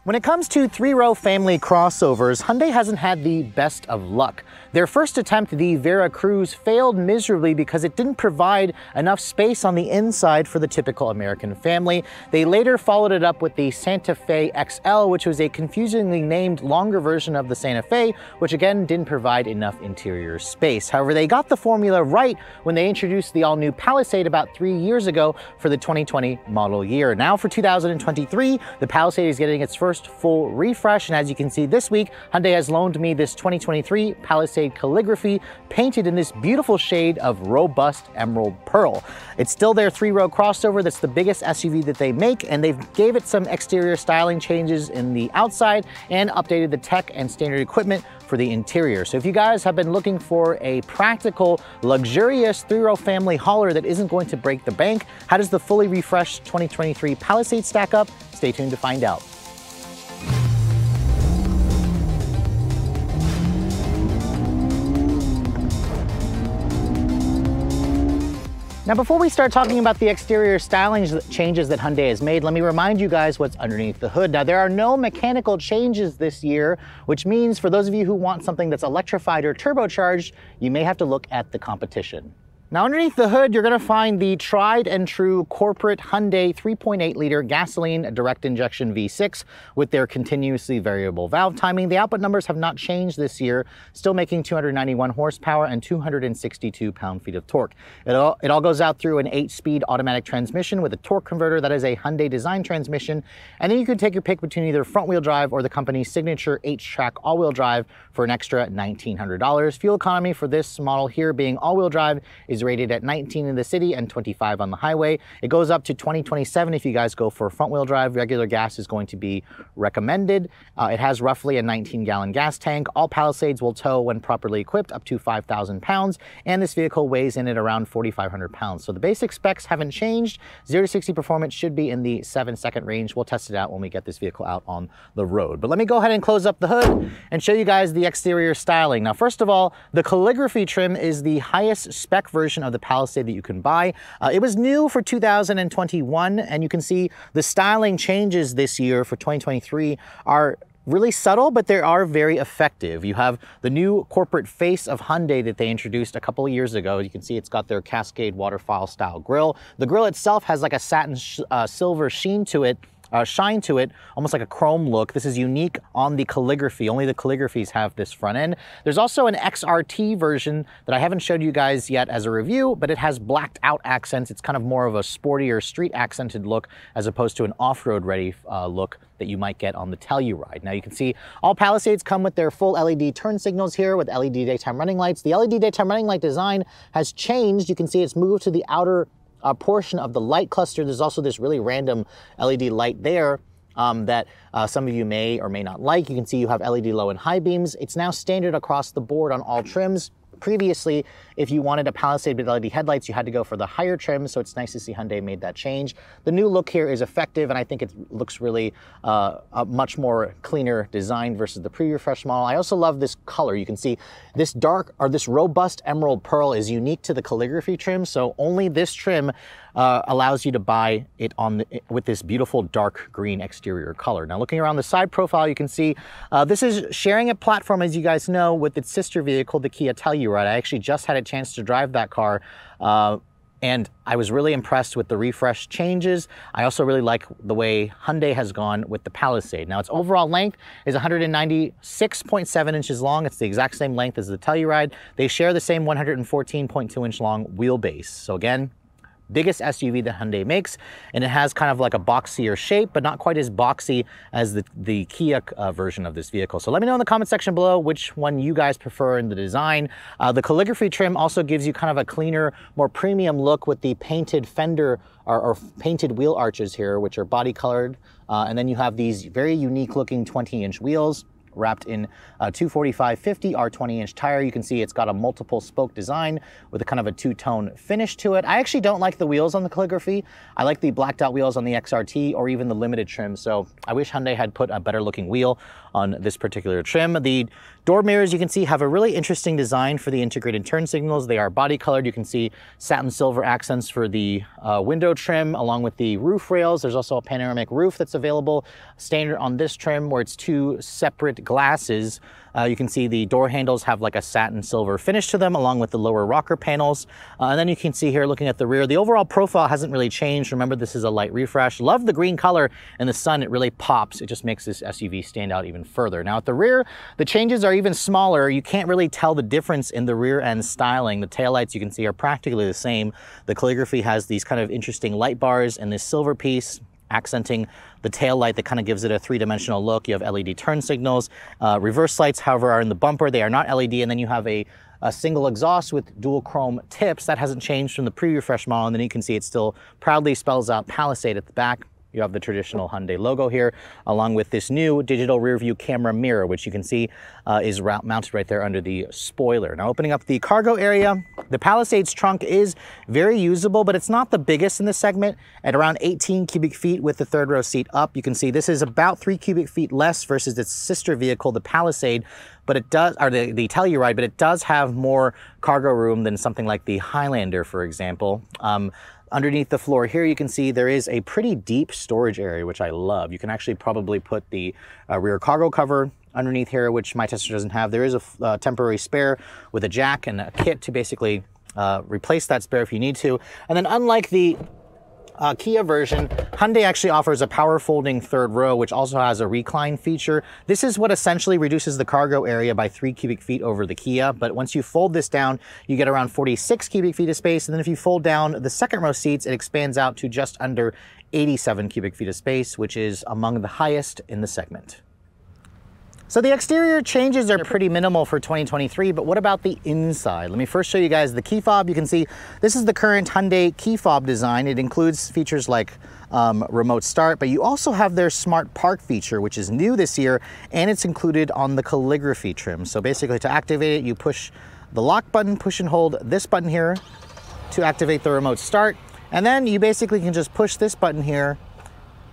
When it comes to three-row family crossovers, Hyundai hasn't had the best of luck. Their first attempt, the Veracruz, failed miserably because it didn't provide enough space on the inside for the typical American family. They later followed it up with the Santa Fe XL, which was a confusingly named longer version of the Santa Fe, which again didn't provide enough interior space. However, they got the formula right when they introduced the all-new Palisade about 3 years ago for the 2020 model year. Now for 2023, the Palisade is getting its first full refresh, and as you can see this week, Hyundai has loaned me this 2023 Palisade Calligraphy, painted in this beautiful shade of robust emerald pearl. It's still their three-row crossover that's the biggest SUV that they make, and they've gave it some exterior styling changes in the outside and updated the tech and standard equipment for the interior. So if you guys have been looking for a practical, luxurious three-row family hauler that isn't going to break the bank, how does the fully refreshed 2023 Palisade stack up? Stay tuned to find out. Now, before we start talking about the exterior styling changes that Hyundai has made, let me remind you guys what's underneath the hood. Now, there are no mechanical changes this year, which means for those of you who want something that's electrified or turbocharged, you may have to look at the competition. Now, underneath the hood, you're gonna find the tried and true corporate Hyundai 3.8-liter gasoline direct injection V6 with their continuously variable valve timing. The output numbers have not changed this year, still making 291 horsepower and 262 pound-feet of torque. It all goes out through an 8-speed automatic transmission with a torque converter that is a Hyundai design transmission. And then you can take your pick between either front-wheel drive or the company's signature H-Track all-wheel drive for an extra $1,900. Fuel economy for this model here, being all-wheel drive, is rated at 19 in the city and 25 on the highway. It goes up to 2027 if you guys go for front-wheel drive. Regular gas is going to be recommended. It has roughly a 19-gallon gas tank. All Palisades will tow when properly equipped up to 5,000 pounds, and this vehicle weighs in at around 4,500 pounds. So the basic specs haven't changed. 0 to 60 performance should be in the 7-second range. We'll test it out when we get this vehicle out on the road. But let me go ahead and close up the hood and show you guys the exterior styling. Now, first of all, the calligraphy trim is the highest spec version of the Palisade that you can buy. It was new for 2021, and you can see the styling changes this year for 2023 are really subtle, but they are very effective. You have the new corporate face of Hyundai that they introduced a couple of years ago. You can see it's got their Cascade waterfall style grille. The grille itself has like a satin silver shine to it, almost like a chrome look. This is unique on the calligraphy. Only the calligraphies have this front end. There's also an XRT version that I haven't showed you guys yet as a review, but it has blacked out accents. It's kind of more of a sportier street accented look as opposed to an off-road ready look that you might get on the Telluride. Now you can see all Palisades come with their full LED turn signals here with LED daytime running lights. The LED daytime running light design has changed. You can see it's moved to the outer portion of the light cluster. There's also this really random LED light there that some of you may or may not like. You can see you have LED low and high beams. It's now standard across the board on all trims. Previously, if you wanted a Palisade with LED headlights, you had to go for the higher trim, so it's nice to see Hyundai made that change. The new look here is effective, and I think it looks really a much more cleaner design versus the pre-refresh model. I also love this color. You can see this dark, or this robust emerald pearl is unique to the calligraphy trim, so only this trim allows you to buy it with this beautiful dark green exterior color. Now, looking around the side profile, you can see this is sharing a platform, as you guys know, with its sister vehicle, the Kia Telluride. I actually just had a chance to drive that car, and I was really impressed with the refresh changes. I also really like the way Hyundai has gone with the Palisade. Now, its overall length is 196.7 inches long. It's the exact same length as the Telluride. They share the same 114.2 inch long wheelbase. So again, biggest SUV that Hyundai makes, and it has kind of like a boxier shape, but not quite as boxy as the Kia version of this vehicle. So let me know in the comment section below which one you guys prefer in the design. The calligraphy trim also gives you kind of a cleaner, more premium look with the painted fender or painted wheel arches here, which are body colored. And then you have these very unique looking 20-inch wheels. wrapped in a 245/50 R20-inch tire. You can see it's got a multiple spoke design with a kind of a two-tone finish to it. I actually don't like the wheels on the Calligraphy. I like the blacked out wheels on the XRT or even the limited trim, so I wish Hyundai had put a better looking wheel on this particular trim. The door mirrors, you can see, have a really interesting design for the integrated turn signals. They are body colored. You can see satin silver accents for the window trim along with the roof rails. There's also a panoramic roof that's available standard on this trim where it's two separate glasses. You can see the door handles have like a satin silver finish to them along with the lower rocker panels. And then you can see here looking at the rear, the overall profile hasn't really changed. Remember, this is a light refresh. Love the green color. In the sun, it really pops. It just makes this SUV stand out even further. Now at the rear, the changes are even smaller. You can't really tell the difference in the rear end styling. The taillights you can see are practically the same. The Calligraphy has these kind of interesting light bars and this silver piece accenting the tail light that kind of gives it a three-dimensional look. You have LED turn signals. Reverse lights, however, are in the bumper. They are not LED. And then you have a single exhaust with dual chrome tips. That hasn't changed from the pre-refresh model. And then you can see it still proudly spells out Palisade at the back. You have the traditional Hyundai logo here, along with this new digital rear view camera mirror, which you can see is mounted right there under the spoiler. Now, opening up the cargo area, the Palisades trunk is very usable, but it's not the biggest in the segment at around 18 cubic feet with the third row seat up. You can see this is about 3 cubic feet less versus its sister vehicle, the Palisade, but it does, or the Telluride, but it does have more cargo room than something like the Highlander, for example. Underneath the floor here, you can see there is a pretty deep storage area, which I love. You can actually probably put the rear cargo cover underneath here, which my tester doesn't have. There is a temporary spare with a jack and a kit to basically replace that spare if you need to. And then unlike the Kia version, Hyundai actually offers a power folding third row, which also has a recline feature. This is what essentially reduces the cargo area by 3 cubic feet over the Kia. But once you fold this down, you get around 46 cubic feet of space. And then if you fold down the second row seats, it expands out to just under 87 cubic feet of space, which is among the highest in the segment. So the exterior changes are pretty minimal for 2023, but what about the inside? Let me first show you guys the key fob. You can see this is the current Hyundai key fob design. It includes features like remote start, but you also have their smart park feature, which is new this year, and it's included on the Calligraphy trim. So basically to activate it, you push the lock button, push and hold this button here to activate the remote start, and then you basically can just push this button here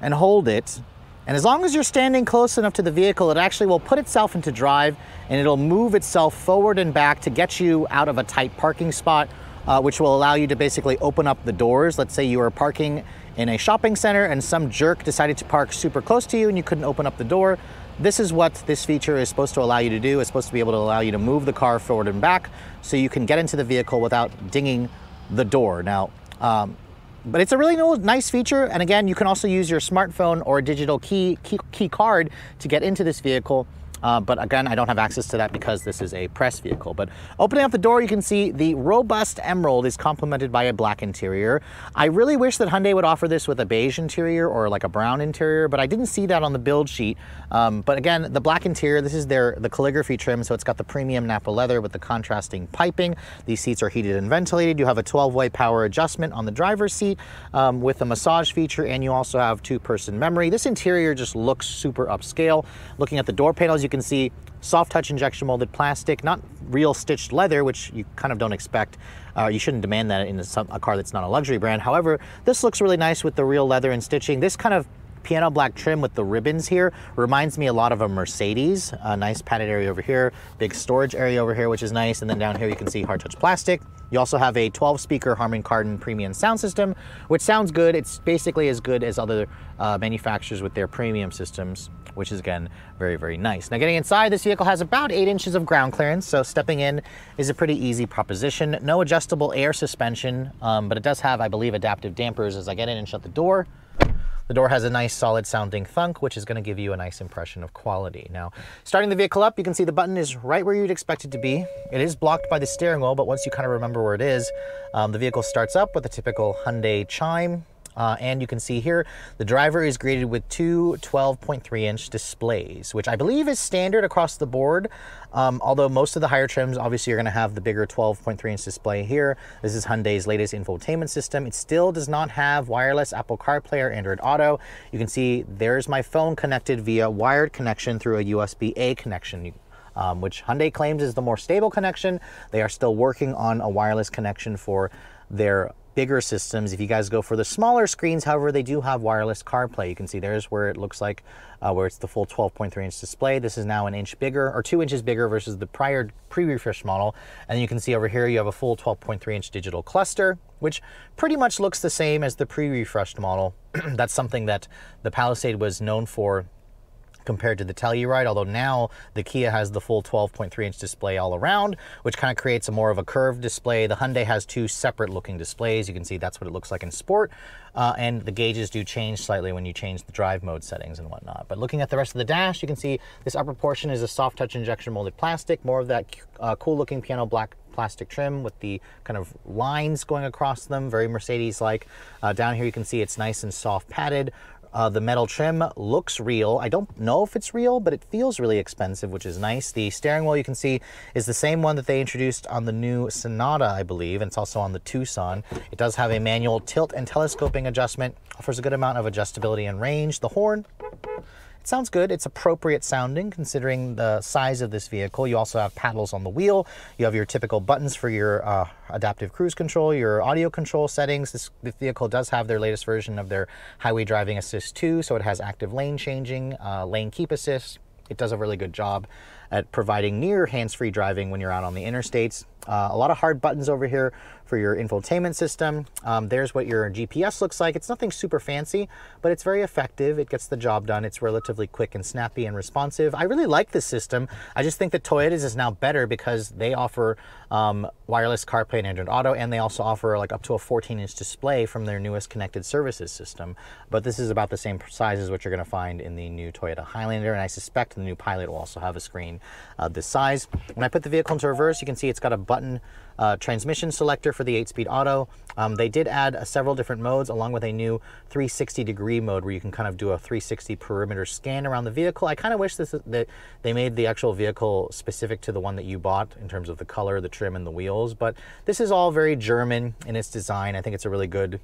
and hold it. And as long as you're standing close enough to the vehicle, it actually will put itself into drive and it'll move itself forward and back to get you out of a tight parking spot, which will allow you to basically open up the doors. Let's say you are parking in a shopping center and some jerk decided to park super close to you and you couldn't open up the door. This is what this feature is supposed to allow you to do. It's supposed to be able to allow you to move the car forward and back so you can get into the vehicle without dinging the door. Now, but it's a really nice feature, and again, you can also use your smartphone or a digital key card to get into this vehicle. But again, I don't have access to that because this is a press vehicle. But opening up the door, you can see the robust emerald is complemented by a black interior. I really wish that Hyundai would offer this with a beige interior or like a brown interior, but I didn't see that on the build sheet. But again, the black interior, this is the Calligraphy trim, so it's got the premium Napa leather with the contrasting piping. These seats are heated and ventilated. You have a 12-way power adjustment on the driver's seat with a massage feature, and you also have 2-person memory. This interior just looks super upscale. Looking at the door panels, you can see soft touch injection molded plastic, not real stitched leather, which you kind of don't expect. You shouldn't demand that in a car that's not a luxury brand. However, this looks really nice with the real leather and stitching. This kind of piano black trim with the ribbons here reminds me a lot of a Mercedes. A nice padded area over here, big storage area over here, which is nice. And then down here you can see hard touch plastic. You also have a 12-speaker Harman Kardon premium sound system, which sounds good. It's basically as good as other manufacturers with their premium systems, which is again very, very nice. Now getting inside, this vehicle has about 8 inches of ground clearance, so stepping in is a pretty easy proposition. No adjustable air suspension, but it does have, I believe, adaptive dampers as I get in and shut the door. The door has a nice solid sounding thunk, which is going to give you a nice impression of quality. Now, starting the vehicle up, you can see the button is right where you'd expect it to be. It is blocked by the steering wheel, but once you kind of remember where it is, the vehicle starts up with a typical Hyundai chime. And you can see here, the driver is graded with two 12.3-inch displays, which I believe is standard across the board. Although most of the higher trims, obviously, are going to have the bigger 12.3-inch display here. This is Hyundai's latest infotainment system. It still does not have wireless Apple CarPlay or Android Auto. You can see there's my phone connected via wired connection through a USB-A connection, which Hyundai claims is the more stable connection. They are still working on a wireless connection for their bigger systems. If you guys go for the smaller screens, however, they do have wireless CarPlay. You can see there's where it looks like where it's the full 12.3-inch display. This is now an inch bigger, or 2 inches bigger versus the prior pre-refresh model. And you can see over here you have a full 12.3-inch digital cluster, which pretty much looks the same as the pre-refreshed model. That's something that the Palisade was known for compared to the Telluride, although now the Kia has the full 12.3-inch display all around, which kind of creates a more of a curved display. The Hyundai has two separate looking displays. You can see that's what it looks like in Sport, and the gauges do change slightly when you change the drive mode settings and whatnot. But looking at the rest of the dash, you can see this upper portion is a soft touch injection molded plastic, more of that cool looking piano black plastic trim with the kind of lines going across them, very Mercedes-like. Down here you can see it's nice and soft padded. The metal trim looks real. I don't know if it's real, but it feels really expensive, which is nice. The steering wheel, you can see, is the same one that they introduced on the new Sonata, I believe, and it's also on the Tucson. It does have a manual tilt and telescoping adjustment, offers a good amount of adjustability and range. The horn, it sounds good. It's appropriate sounding considering the size of this vehicle. You also have paddles on the wheel. You have your typical buttons for your adaptive cruise control, your audio control settings. This vehicle does have their latest version of their Highway Driving Assist 2, so it has active lane changing, lane keep assist. It does a really good job at providing near hands-free driving when you're out on the interstates. A lot of hard buttons over here for your infotainment system. There's what your GPS looks like. It's nothing super fancy, but it's very effective. It gets the job done. It's relatively quick and snappy and responsive. I really like this system. I just think that Toyota's is now better because they offer wireless CarPlay and Android Auto, and they also offer like up to a 14-inch display from their newest connected services system. But this is about the same size as what you're going to find in the new Toyota Highlander, and I suspect the new Pilot will also have a screen this size. When I put the vehicle into reverse, you can see it's got a button transmission selector for the 8-speed auto. They did add several different modes along with a new 360-degree mode where you can kind of do a 360 perimeter scan around the vehicle. I kind of wish that they made the actual vehicle specific to the one that you bought in terms of the color, the trim, and the wheels, but this is all very German in its design. I think it's a really good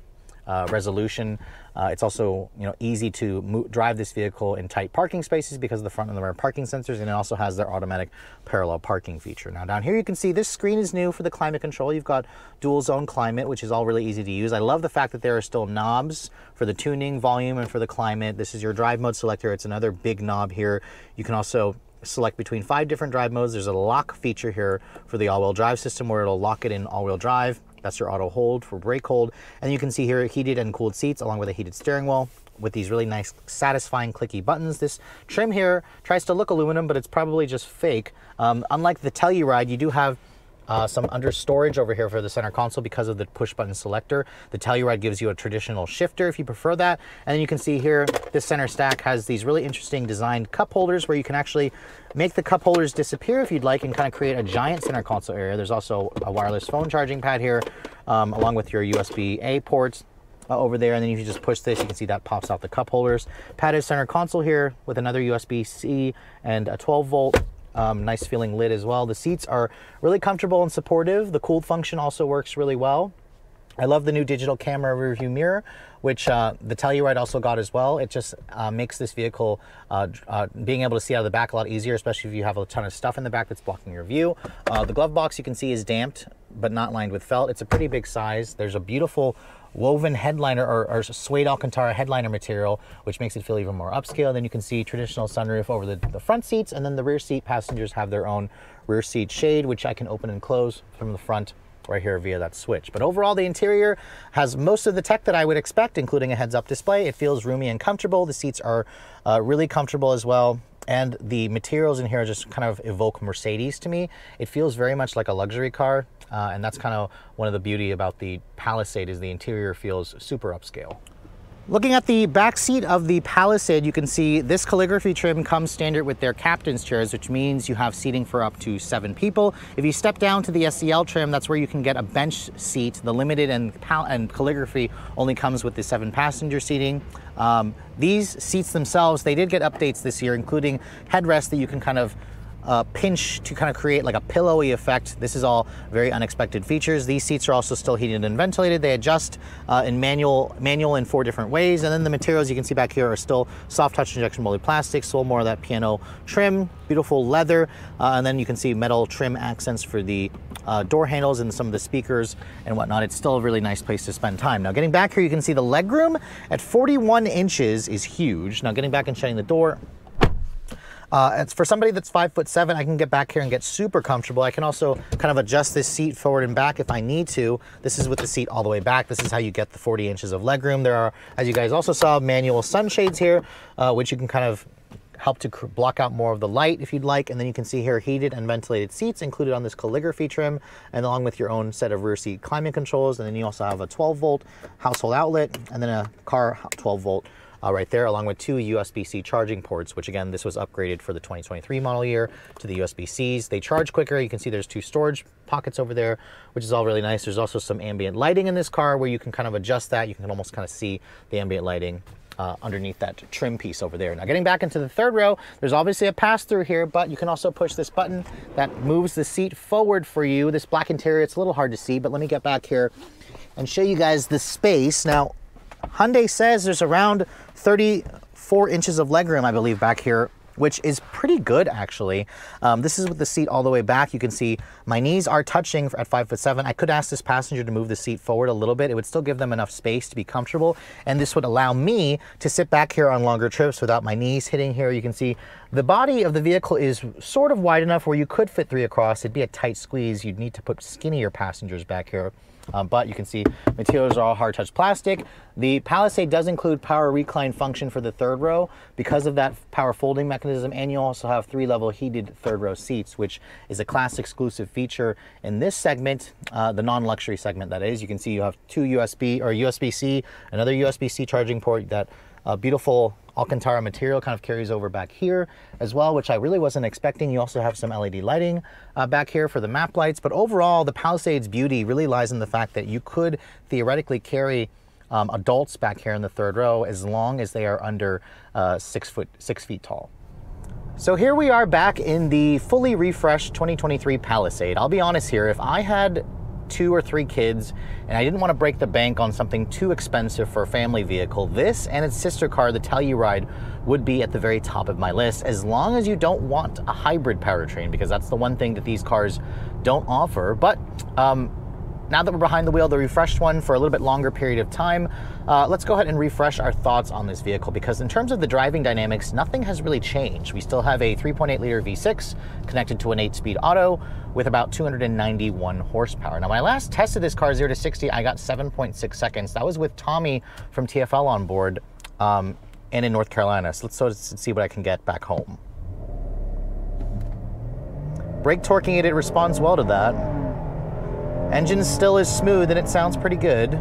resolution. It's also, you know, easy to drive this vehicle in tight parking spaces because of the front and the rear parking sensors, and it also has their automatic parallel parking feature. Now down here you can see this screen is new for the climate control. You've got dual zone climate, which is all really easy to use. I love the fact that there are still knobs for the tuning, volume, and for the climate. This is your drive mode selector. It's another big knob here. You can also select between 5 different drive modes. There's a lock feature here for the all-wheel drive system where it'll lock it in all-wheel drive. That's your auto hold for brake hold. And you can see here heated and cooled seats along with a heated steering wheel with these really nice, satisfying, clicky buttons. This trim here tries to look aluminum, but it's probably just fake. Unlike the Telluride, you do have some under storage over here for the center console because of the push button selector. The Telluride gives you a traditional shifter if you prefer that. And then you can see here, this center stack has these really interesting designed cup holders where you can actually make the cup holders disappear if you'd like and kind of create a giant center console area. There's also a wireless phone charging pad here, along with your USB-A ports over there. And then if you just push this, you can see that pops out the cup holders. Padded center console here with another USB-C and a 12-volt nice feeling lid as well. The seats are really comfortable and supportive. The cooled function also works really well. I love the new digital camera rear view mirror, which the Telluride also got as well. It just makes this vehicle being able to see out of the back a lot easier, especially if you have a ton of stuff in the back that's blocking your view. The glove box you can see is damped, but not lined with felt. It's a pretty big size. There's a beautiful woven headliner or suede Alcantara headliner material, which makes it feel even more upscale. Then you can see traditional sunroof over the front seats, and then the rear seat passengers have their own rear seat shade, which I can open and close from the front right here via that switch. But overall, the interior has most of the tech that I would expect, including a heads-up display. It feels roomy and comfortable. The seats are really comfortable as well. And the materials in here just kind of evoke Mercedes to me. It feels very much like a luxury car. And that's kind of one of the beauty about the Palisade is the interior feels super upscale. Looking at the back seat of the Palisade, you can see this calligraphy trim comes standard with their captain's chairs, which means you have seating for up to 7 people. If you step down to the SEL trim, that's where you can get a bench seat. The limited and calligraphy only comes with the 7-passenger seating. These seats themselves, they did get updates this year, including headrests that you can kind of pinch to kind of create like a pillowy effect. This is all very unexpected features. These seats are also still heated and ventilated. They adjust in manual in 4 different ways. And then the materials you can see back here are still soft touch injection molded plastic, still more of that piano trim, beautiful leather. And then you can see metal trim accents for the door handles and some of the speakers and whatnot. It's still a really nice place to spend time. Now getting back here, you can see the legroom at 41 inches is huge. Now getting back and shutting the door, it's for somebody that's 5'7", I can get back here and get super comfortable. I can also kind of adjust this seat forward and back if I need to. This is with the seat all the way back. This is how you get the 40 inches of legroom. There are, as you guys also saw, manual sunshades here, which you can kind of help to block out more of the light if you'd like. And then you can see here heated and ventilated seats included on this calligraphy trim, and along with your own set of rear seat climate controls. And then you also have a 12-volt household outlet and then a car 12-volt right there, along with 2 USB-C charging ports, which again, this was upgraded for the 2023 model year to the USB-Cs. They charge quicker. You can see there's 2 storage pockets over there, which is all really nice. There's also some ambient lighting in this car where you can kind of adjust that. You can almost kind of see the ambient lighting underneath that trim piece over there. Now getting back into the third row, there's obviously a pass-through here, but you can also push this button that moves the seat forward for you. This black interior, it's a little hard to see, but let me get back here and show you guys the space. Now, Hyundai says there's around 34 inches of legroom, I believe, back here, which is pretty good, actually. This is with the seat all the way back. You can see my knees are touching at 5'7". I could ask this passenger to move the seat forward a little bit. It would still give them enough space to be comfortable, and this would allow me to sit back here on longer trips without my knees hitting here. You can see the body of the vehicle is sort of wide enough where you could fit 3 across. It'd be a tight squeeze. You'd need to put skinnier passengers back here. But you can see materials are all hard touch plastic. The Palisade does include power recline function for the third row because of that power folding mechanism, and you also have 3-level heated third row seats, which is a class exclusive feature in this segment, the non-luxury segment that is. You can see you have 2 USB-C, another USB-C charging port. That beautiful Alcantara material kind of carries over back here as well, which I really wasn't expecting. You also have some LED lighting back here for the map lights, but overall the Palisade's beauty really lies in the fact that you could theoretically carry adults back here in the third row as long as they are under 6 feet tall. So here we are back in the fully refreshed 2023 Palisade. I'll be honest here, if I had 2 or 3 kids and I didn't want to break the bank on something too expensive for a family vehicle, this and its sister car, the Telluride, would be at the very top of my list, as long as you don't want a hybrid powertrain, because that's the one thing that these cars don't offer. But now that we're behind the wheel, the refreshed one for a little bit longer period of time, let's go ahead and refresh our thoughts on this vehicle, because in terms of the driving dynamics, nothing has really changed. We still have a 3.8 liter V6 connected to an 8-speed auto with about 291 horsepower. Now, when I last tested this car 0 to 60, I got 7.6 seconds. That was with Tommy from TFL on board and in North Carolina. So let's see what I can get back home. Brake torquing it responds well to that. Engine still is smooth and it sounds pretty good.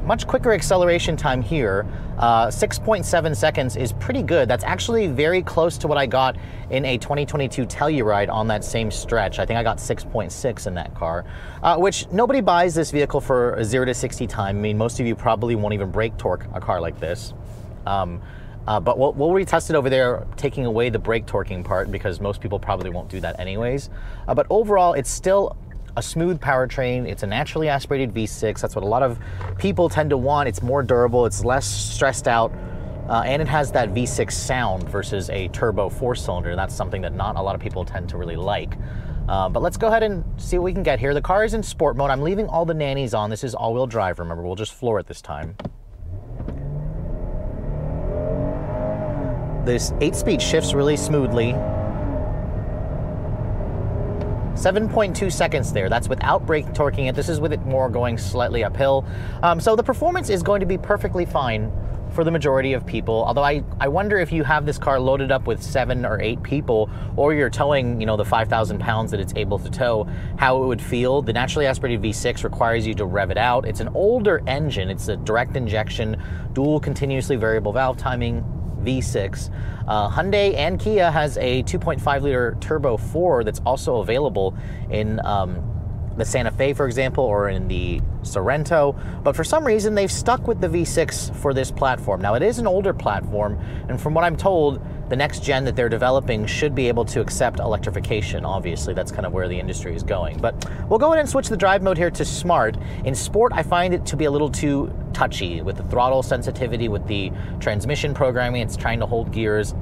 Much quicker acceleration time here. 6.7 seconds is pretty good. That's actually very close to what I got in a 2022 Telluride on that same stretch. I think I got 6.6 in that car, which nobody buys this vehicle for a 0 to 60 time. I mean, most of you probably won't even brake torque a car like this. But we'll retest it over there, taking away the brake torquing part, because most people probably won't do that anyways. But overall, it's still a smooth powertrain. It's a naturally aspirated V6. That's what a lot of people tend to want. It's more durable, it's less stressed out, and it has that V6 sound versus a turbo 4-cylinder. That's something that not a lot of people tend to really like. But let's go ahead and see what we can get here. The car is in sport mode. I'm leaving all the nannies on. This is all-wheel drive, remember. We'll just floor it this time. This 8-speed shifts really smoothly. 7.2 seconds there. That's without brake torquing it. This is with it more going slightly uphill. So the performance is going to be perfectly fine for the majority of people. Although I wonder if you have this car loaded up with 7 or 8 people, or you're towing, you know, the 5,000 pounds that it's able to tow, how it would feel. The naturally aspirated V6 requires you to rev it out. It's an older engine. It's a direct injection, dual continuously variable valve timing V6. Hyundai and Kia has a 2.5 liter turbo 4 that's also available in the Santa Fe, for example, or in the Sorento, but for some reason they've stuck with the V6 for this platform. Now, it is an older platform, and from what I'm told, the next gen that they're developing should be able to accept electrification. Obviously, that's kind of where the industry is going. But we'll go ahead and switch the drive mode here to Smart. In Sport, I find it to be a little too touchy with the throttle sensitivity, with the transmission programming. It's trying to hold gears.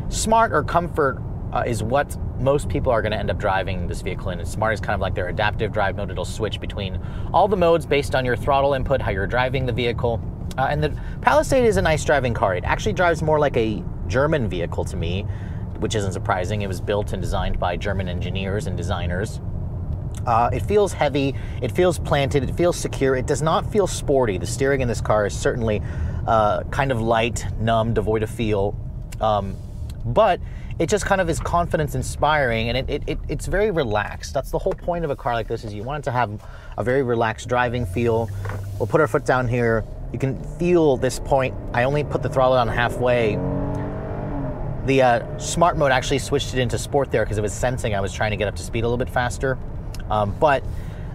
Smart or Comfort is what most people are going to end up driving this vehicle in. And Smart is kind of like their adaptive drive mode. It'll switch between all the modes based on your throttle input, how you're driving the vehicle. And the Palisade is a nice driving car. It actually drives more like a German vehicle to me, which isn't surprising. It was built and designed by German engineers and designers. It feels heavy, it feels planted, it feels secure. It does not feel sporty. The steering in this car is certainly kind of light, numb, devoid of feel. But it just kind of is confidence inspiring, and it's very relaxed. That's the whole point of a car like this, is you want it to have a very relaxed driving feel. We'll put our foot down here. You can feel this point. I only put the throttle on halfway. The Smart mode actually switched it into Sport there because it was sensing I was trying to get up to speed a little bit faster. But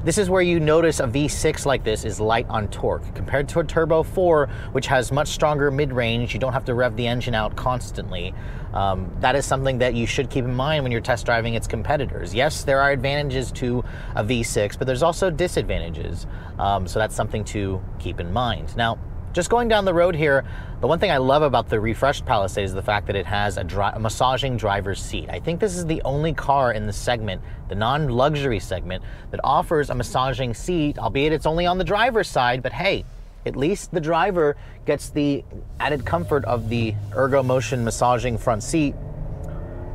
this is where you notice a V6 like this is light on torque. Compared to a Turbo 4, which has much stronger mid-range, you don't have to rev the engine out constantly. That is something that you should keep in mind when you're test driving its competitors. Yes, there are advantages to a V6, but there's also disadvantages. So that's something to keep in mind. Now, just going down the road here, the one thing I love about the refreshed Palisade is the fact that it has a massaging driver's seat. I think this is the only car in the segment, the non-luxury segment, that offers a massaging seat, albeit it's only on the driver's side, but hey, at least the driver gets the added comfort of the Ergo Motion massaging front seat.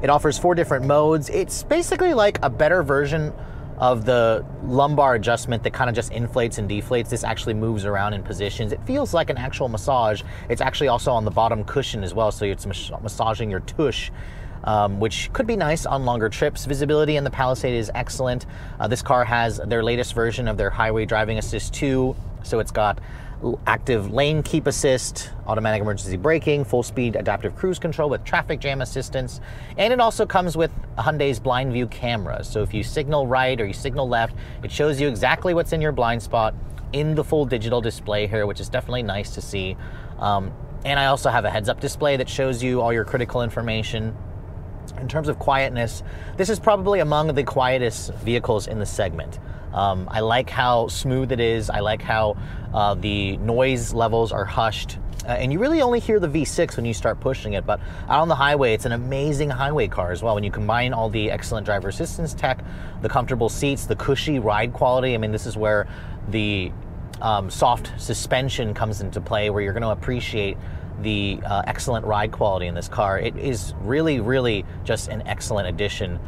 It offers 4 different modes. It's basically like a better version of the lumbar adjustment that kind of just inflates and deflates. This actually moves around in positions. It feels like an actual massage. It's actually also on the bottom cushion as well, so it's massaging your tush, which could be nice on longer trips. Visibility in the Palisade is excellent. This car has their latest version of their Highway Driving Assist 2, so it's got active lane keep assist, automatic emergency braking, full speed adaptive cruise control with traffic jam assistance, and it also comes with Hyundai's blind view camera. So if you signal right or you signal left, it shows you exactly what's in your blind spot in the full digital display here, which is definitely nice to see. And I also have a heads-up display that shows you all your critical information. In terms of quietness, this is probably among the quietest vehicles in the segment. I like how smooth it is. I like how the noise levels are hushed. And you really only hear the V6 when you start pushing it, but out on the highway, it's an amazing highway car as well. When you combine all the excellent driver assistance tech, the comfortable seats, the cushy ride quality, I mean, this is where the soft suspension comes into play, where you're going to appreciate the excellent ride quality in this car. It is really, really just an excellent addition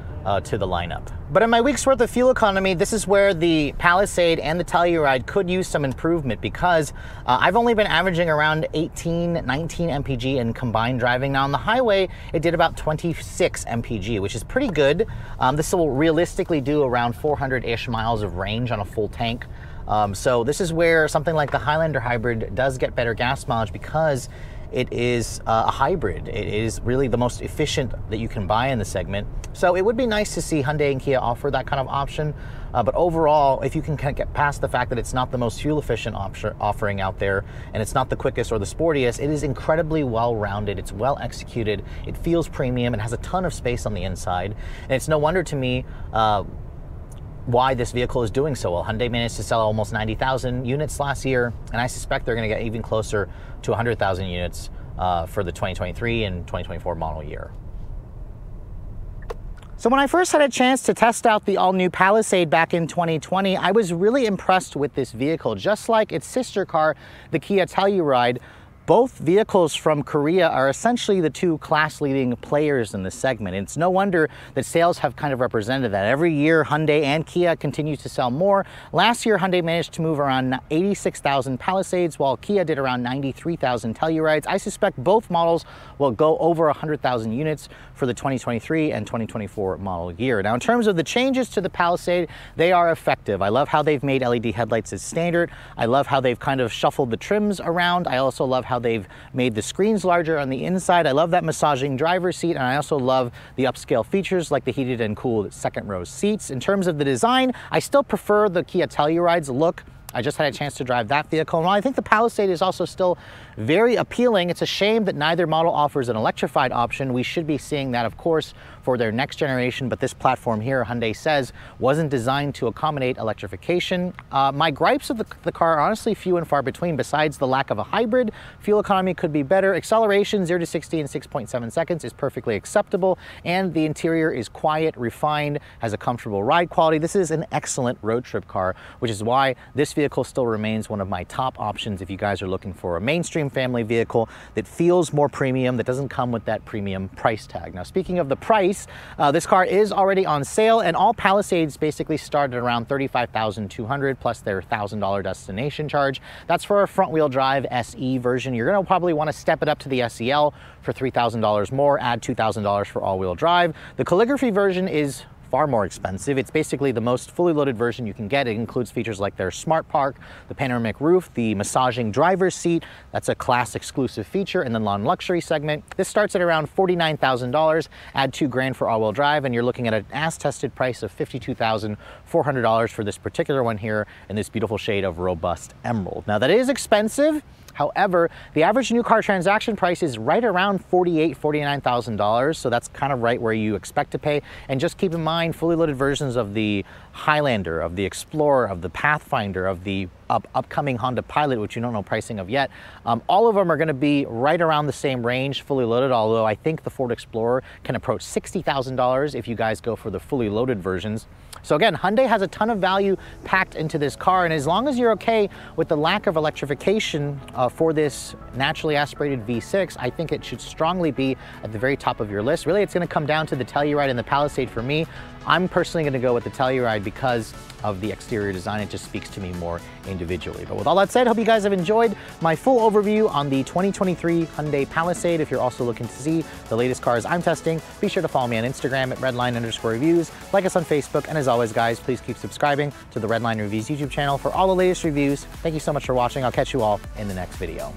to the lineup. But in my week's worth of fuel economy, this is where the Palisade and the Telluride could use some improvement, because I've only been averaging around 18, 19 mpg in combined driving. Now on the highway, it did about 26 mpg, which is pretty good. This will realistically do around 400-ish miles of range on a full tank. So this is where something like the Highlander hybrid does get better gas mileage, because it is a hybrid. It is really the most efficient that you can buy in the segment. So it would be nice to see Hyundai and Kia offer that kind of option. But overall, if you can kind of get past the fact that it's not the most fuel efficient offering out there, and it's not the quickest or the sportiest, it is incredibly well-rounded. It's well executed. It feels premium. It has a ton of space on the inside. And it's no wonder to me why this vehicle is doing so well. Hyundai managed to sell almost 90,000 units last year, and I suspect they're going to get even closer to 100,000 units for the 2023 and 2024 model year. So when I first had a chance to test out the all-new Palisade back in 2020, I was really impressed with this vehicle, just like its sister car, the Kia Telluride. both vehicles from Korea are essentially the two class-leading players in this segment. It's no wonder that sales have kind of represented that. Every year, Hyundai and Kia continue to sell more. Last year, Hyundai managed to move around 86,000 Palisades, while Kia did around 93,000 Tellurides. I suspect both models will go over 100,000 units for the 2023 and 2024 model year. Now, in terms of the changes to the Palisade, they are effective. I love how they've made LED headlights as standard. I love how they've kind of shuffled the trims around. I also love how they've made the screens larger on the inside. I love that massaging driver's seat, and I also love the upscale features like the heated and cooled second row seats. In terms of the design, I still prefer the Kia Telluride's look. I just had a chance to drive that vehicle, and while I think the Palisade is also still very appealing, it's a shame that neither model offers an electrified option. We should be seeing that, of course, for their next generation, but this platform here, Hyundai says, wasn't designed to accommodate electrification. My gripes of the car are honestly few and far between. Besides the lack of a hybrid, fuel economy could be better. Acceleration 0 to 60 in 6.7 seconds is perfectly acceptable, and the interior is quiet, refined, has a comfortable ride quality. This is an excellent road trip car, which is why this vehicle still remains one of my top options if you guys are looking for a mainstream family vehicle that feels more premium, that doesn't come with that premium price tag. Now, speaking of the price, this car is already on sale, and all Palisades basically start at around $35,200 plus their $1,000 destination charge. That's for a front-wheel drive SE version. You're going to probably want to step it up to the SEL for $3,000 more, add $2,000 for all-wheel drive. The Calligraphy version is far more expensive. It's basically the most fully loaded version you can get. It includes features like their Smart Park, the panoramic roof, the massaging driver's seat. That's a class exclusive feature in the non-luxury segment. This starts at around $49,000. Add $2,000 for all-wheel drive, and you're looking at an as-tested price of $52,400 for this particular one here in this beautiful shade of robust emerald. Now, that is expensive. However, the average new car transaction price is right around $48,000, $49,000, so that's kind of right where you expect to pay. And just keep in mind, fully loaded versions of the Highlander, of the Explorer, of the Pathfinder, of the upcoming Honda Pilot, which you don't know pricing of yet, all of them are going to be right around the same range, fully loaded, although I think the Ford Explorer can approach $60,000 if you guys go for the fully loaded versions. So again, Hyundai has a ton of value packed into this car, and as long as you're okay with the lack of electrification for this naturally aspirated V6, I think it should strongly be at the very top of your list. Really, it's going to come down to the Telluride and the Palisade for me. I'm personally going to go with the Telluride because of the exterior design. It just speaks to me more individually. But with all that said, hope you guys have enjoyed my full overview on the 2023 Hyundai Palisade. If you're also looking to see the latest cars I'm testing, be sure to follow me on Instagram at Redline_reviews, like us on Facebook, and as always, guys, please keep subscribing to the Redline Reviews YouTube channel for all the latest reviews. Thank you so much for watching. I'll catch you all in the next video.